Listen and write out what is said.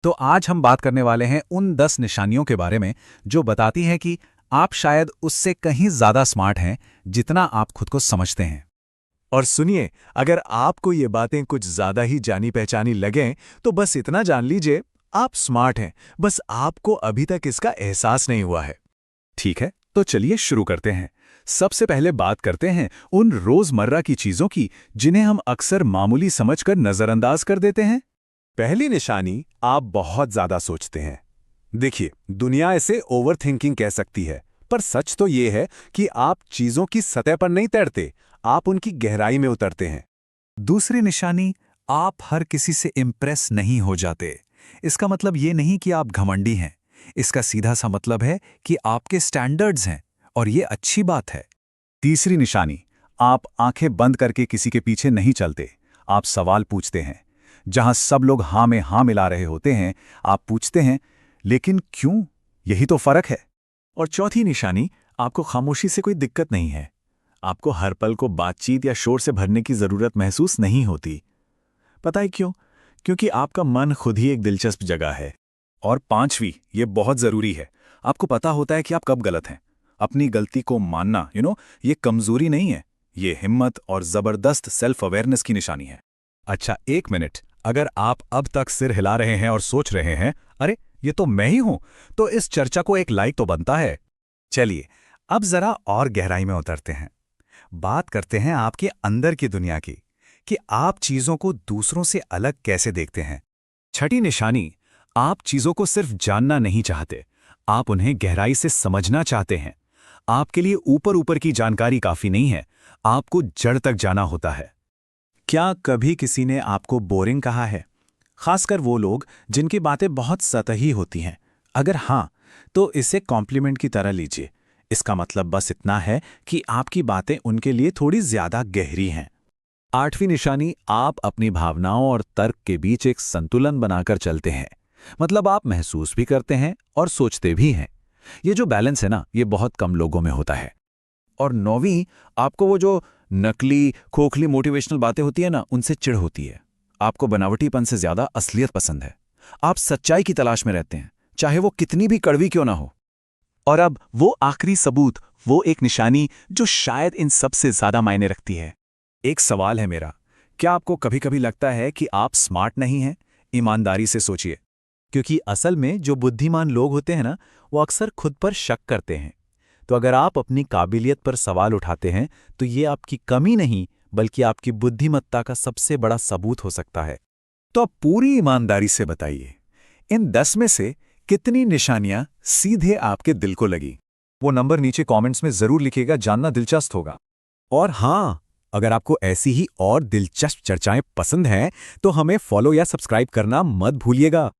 तो आज हम बात करने वाले हैं उन 10 निशानियों के बारे में जो बताती हैं कि आप शायद उससे कहीं ज्यादा स्मार्ट हैं जितना आप खुद को समझते हैं। और सुनिए, अगर आपको ये बातें कुछ ज्यादा ही जानी पहचानी लगें, तो बस इतना जान लीजिए, आप स्मार्ट हैं, बस आपको अभी तक इसका एहसास नहीं हुआ है। ठीक है, तो चलिए शुरू करते हैं। सबसे पहले बात करते हैं उन रोजमर्रा की चीजों की जिन्हें हम अक्सर मामूली समझकर नजरअंदाज कर देते हैं। पहली निशानी, आप बहुत ज्यादा सोचते हैं। देखिए, दुनिया इसे ओवरथिंकिंग कह सकती है, पर सच तो ये है कि आप चीजों की सतह पर नहीं तैरते, आप उनकी गहराई में उतरते हैं। दूसरी निशानी, आप हर किसी से इम्प्रेस नहीं हो जाते। इसका मतलब ये नहीं कि आप घमंडी हैं। इसका सीधा सा मतलब है कि आपके स्टैंडर्ड्स हैं, और ये अच्छी बात है। तीसरी निशानी, आप आंखें बंद करके किसी के पीछे नहीं चलते। आप सवाल पूछते हैं। जहां सब लोग हाँ में हाँ मिला रहे होते हैं, आप पूछते हैं, लेकिन क्यों? यही तो फर्क है। और चौथी निशानी, आपको खामोशी से कोई दिक्कत नहीं है। आपको हर पल को बातचीत या शोर से भरने की जरूरत महसूस नहीं होती। पता है क्यों? क्योंकि आपका मन खुद ही एक दिलचस्प जगह है। और पांचवी, ये बहुत जरूरी है, आपको पता होता है कि आप कब गलत हैं। अपनी गलती को मानना ये कमजोरी नहीं है, ये हिम्मत और जबरदस्त सेल्फ अवेयरनेस की निशानी है। अच्छा, एक मिनट, अगर आप अब तक सिर हिला रहे हैं और सोच रहे हैं, अरे ये तो मैं ही हूं, तो इस चर्चा को एक लाइक तो बनता है। चलिए, अब जरा और गहराई में उतरते हैं। बात करते हैं आपके अंदर की दुनिया की, कि आप चीजों को दूसरों से अलग कैसे देखते हैं। छठी निशानी, आप चीजों को सिर्फ जानना नहीं चाहते, आप उन्हें गहराई से समझना चाहते हैं। आपके लिए ऊपर ऊपर की जानकारी काफी नहीं है, आपको जड़ तक जाना होता है। क्या कभी किसी ने आपको बोरिंग कहा है? खासकर वो लोग जिनकी बातें बहुत सतही होती हैं। अगर हाँ, तो इसे कॉम्प्लीमेंट की तरह लीजिए। इसका मतलब बस इतना है कि आपकी बातें उनके लिए थोड़ी ज्यादा गहरी हैं। आठवीं निशानी, आप अपनी भावनाओं और तर्क के बीच एक संतुलन बनाकर चलते हैं। मतलब आप महसूस भी करते हैं और सोचते भी हैं। ये जो बैलेंस है ना, ये बहुत कम लोगों में होता है। और नौवीं, आपको वो जो नकली खोखली मोटिवेशनल बातें होती है ना, उनसे चिढ़ होती है। आपको बनावटीपन से ज्यादा असलियत पसंद है। आप सच्चाई की तलाश में रहते हैं, चाहे वो कितनी भी कड़वी क्यों ना हो। और अब वो आखिरी सबूत, वो एक निशानी जो शायद इन सबसे ज्यादा मायने रखती है। एक सवाल है मेरा, क्या आपको कभी कभी लगता है कि आप स्मार्ट नहीं हैं? ईमानदारी से सोचिए। क्योंकि असल में जो बुद्धिमान लोग होते हैं ना, वो अक्सर खुद पर शक करते हैं। तो अगर आप अपनी काबिलियत पर सवाल उठाते हैं, तो ये आपकी कमी नहीं, बल्कि आपकी बुद्धिमत्ता का सबसे बड़ा सबूत हो सकता है। तो अब पूरी ईमानदारी से बताइए, इन 10 में से कितनी निशानियां सीधे आपके दिल को लगी? वो नंबर नीचे कमेंट्स में जरूर लिखिएगा, जानना दिलचस्प होगा। और हाँ, अगर आपको ऐसी ही और दिलचस्प चर्चाएं पसंद हैं, तो हमें फॉलो या सब्सक्राइब करना मत भूलिएगा।